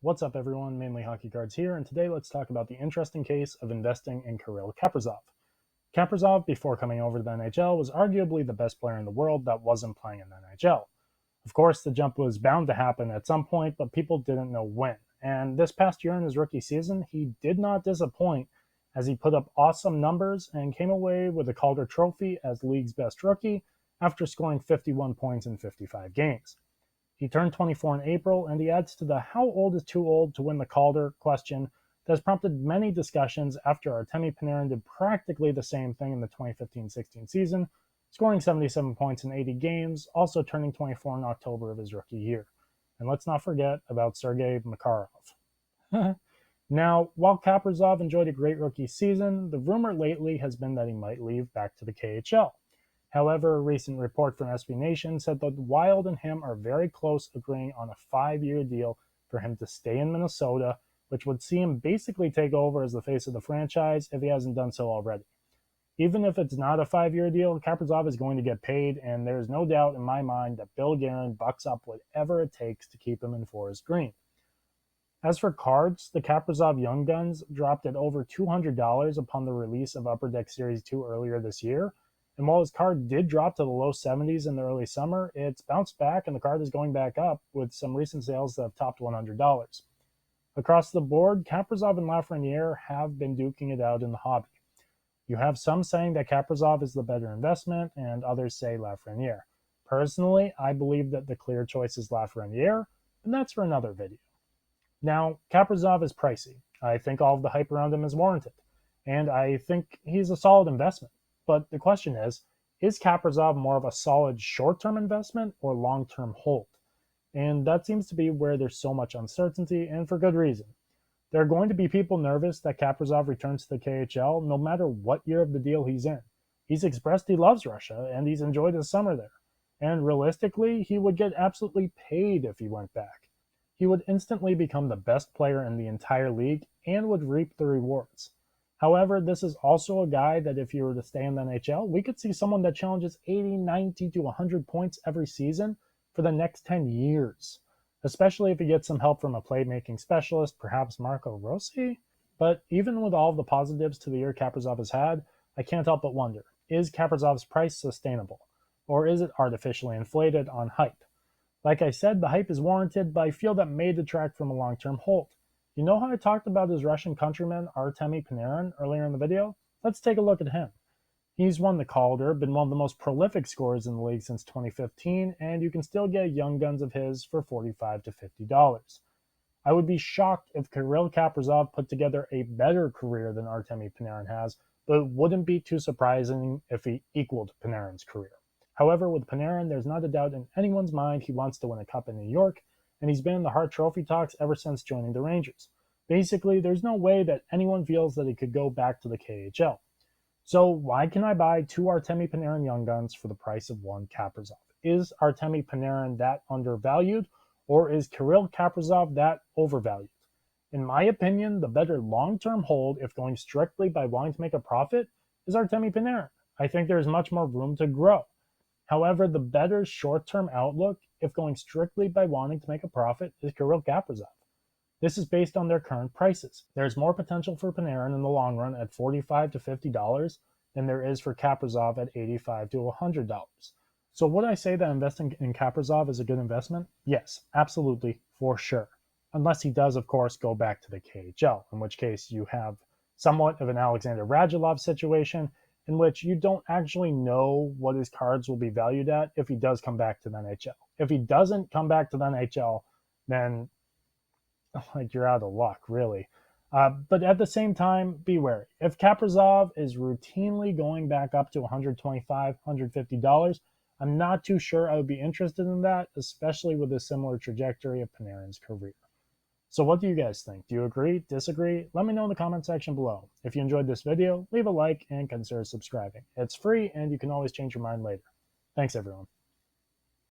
What's up everyone, Mainely Hockey Cards here, and today let's talk about the interesting case of investing in Kirill Kaprizov. Kaprizov, before coming over to the NHL, was arguably the best player in the world that wasn't playing in the NHL. Of course, the jump was bound to happen at some point, but people didn't know when. And this past year in his rookie season, he did not disappoint as he put up awesome numbers and came away with the Calder Trophy as league's best rookie after scoring 51 points in 55 games. He turned 24 in April, and he adds to the how old is too old to win the Calder question that has prompted many discussions after Artemi Panarin did practically the same thing in the 2015-16 season, scoring 77 points in 80 games, also turning 24 in October of his rookie year. And let's not forget about Sergei Makarov. Now, while Kaprizov enjoyed a great rookie season, the rumor lately has been that he might leave back to the KHL. However, a recent report from SB Nation said that Wild and him are very close agreeing on a 5-year deal for him to stay in Minnesota, which would see him basically take over as the face of the franchise if he hasn't done so already. Even if it's not a 5-year deal, Kaprizov is going to get paid, and there's no doubt in my mind that Bill Guerin bucks up whatever it takes to keep him in Forest Green. As for cards, the Kaprizov Young Guns dropped at over $200 upon the release of Upper Deck Series 2 earlier this year, and while his card did drop to the low 70s in the early summer, it's bounced back and the card is going back up with some recent sales that have topped $100. Across the board, Kaprizov and Lafreniere have been duking it out in the hobby. You have some saying that Kaprizov is the better investment, and others say Lafreniere. Personally, I believe that the clear choice is Lafreniere, and that's for another video. Now, Kaprizov is pricey. I think all of the hype around him is warranted, and I think he's a solid investment. But the question is Kaprizov more of a solid short-term investment or long-term hold? And that seems to be where there's so much uncertainty, and for good reason. There are going to be people nervous that Kaprizov returns to the KHL no matter what year of the deal he's in. He's expressed he loves Russia, and he's enjoyed his summer there. And realistically, he would get absolutely paid if he went back. He would instantly become the best player in the entire league and would reap the rewards. However, this is also a guy that if he were to stay in the NHL, we could see someone that challenges 80, 90 to 100 points every season for the next 10 years, especially if he gets some help from a playmaking specialist, perhaps Marco Rossi. But even with all of the positives to the year Kaprizov has had, I can't help but wonder, is Kaprizov's price sustainable? Or is it artificially inflated on hype? Like I said, the hype is warranted, but I feel that may detract from a long-term hold. You know how I talked about his Russian countryman Artemi Panarin earlier in the video? Let's take a look at him. He's won the Calder, been one of the most prolific scorers in the league since 2015, and you can still get young guns of his for $45 to $50. I would be shocked if Kirill Kaprizov put together a better career than Artemi Panarin has, but it wouldn't be too surprising if he equaled Panarin's career. However, with Panarin, there's not a doubt in anyone's mind he wants to win a cup in New York, and he's been in the Hart Trophy talks ever since joining the Rangers. Basically, there's no way that anyone feels that he could go back to the KHL. So why can I buy 2 Artemi Panarin Young Guns for the price of 1 Kaprizov? Is Artemi Panarin that undervalued, or is Kirill Kaprizov that overvalued? In my opinion, the better long-term hold, if going strictly by wanting to make a profit, is Artemi Panarin. I think there's much more room to grow. However, the better short-term outlook, if going strictly by wanting to make a profit, is Kirill Kaprizov. This is based on their current prices. There's more potential for Panarin in the long run at $45 to $50 than there is for Kaprizov at $85 to $100. So would I say that investing in Kaprizov is a good investment? Yes, absolutely, for sure. Unless he does, of course, go back to the KHL, in which case you have somewhat of an Alexander Radulov situation, in which you don't actually know what his cards will be valued at if he does come back to the NHL. If he doesn't come back to the NHL, then you're out of luck, really. But at the same time, be wary. If Kaprizov is routinely going back up to $125, $150, I'm not too sure I would be interested in that, especially with a similar trajectory of Panarin's career. So what do you guys think? Do you agree? Disagree? Let me know in the comment section below. If you enjoyed this video, leave a like and consider subscribing. It's free and you can always change your mind later. Thanks everyone.